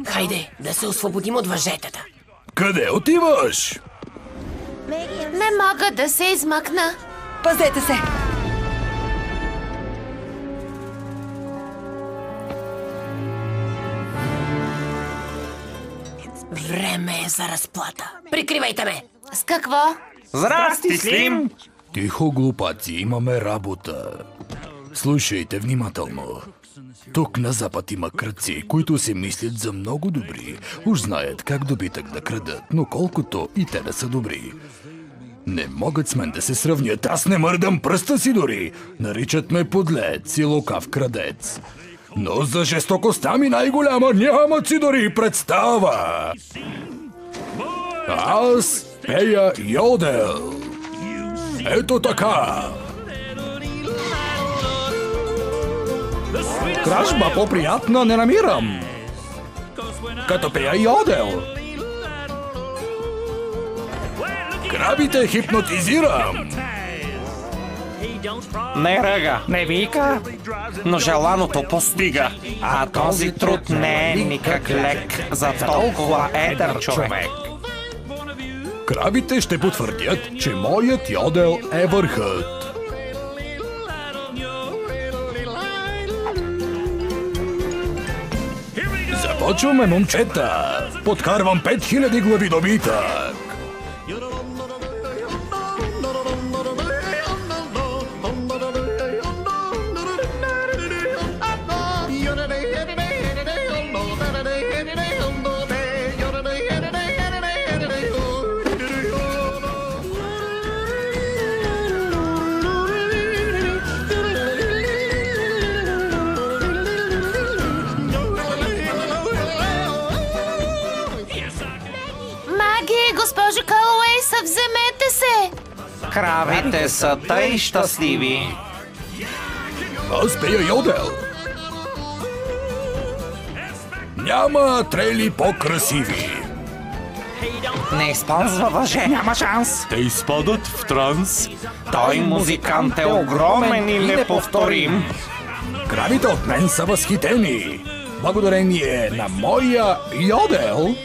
Хайде, да се освободим от въжетата. Къде отиваш? Не мога да се измъкна. Пазете се! Време е за разплата. Прикривайте ме! С какво? Здрасти, Слим! Тихо, глупаци, имаме работа. Слушайте внимателно. Тук на запад има крадци, които се мислят за много добри. Уж знаят как добитък да крадат, но колкото и те да са добри. Не могат с мен да се сравнят, аз не мърдам пръста си дори. Наричат ме подлец и лукав крадец. Но за жестокостта ми най-голяма нямат си дори представа. Аз пея йодел. Ето така. Кражба по-приятна не намирам. Като пея йодел. Крабите хипнотизирам. Не ръга, не вика, но желаното постига. А този труд не е никак лек за толкова едър човек. Крабите ще потвърдят, че моят йодел е върхът. Започваме, момчета! Подкарвам 5000 глави добитък! Госпожо Калуей, съвземете се! Кравите са тъй щастливи. Аз пея йодел. Няма трели по-красиви. Не използва въже, няма шанс. Те изпадат в транс. Той музикант е огромен и неповторим. Кравите от мен са възхитени. Благодарение на моя йодел,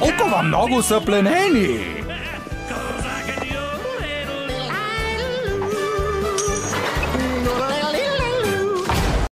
толкова много са пленени.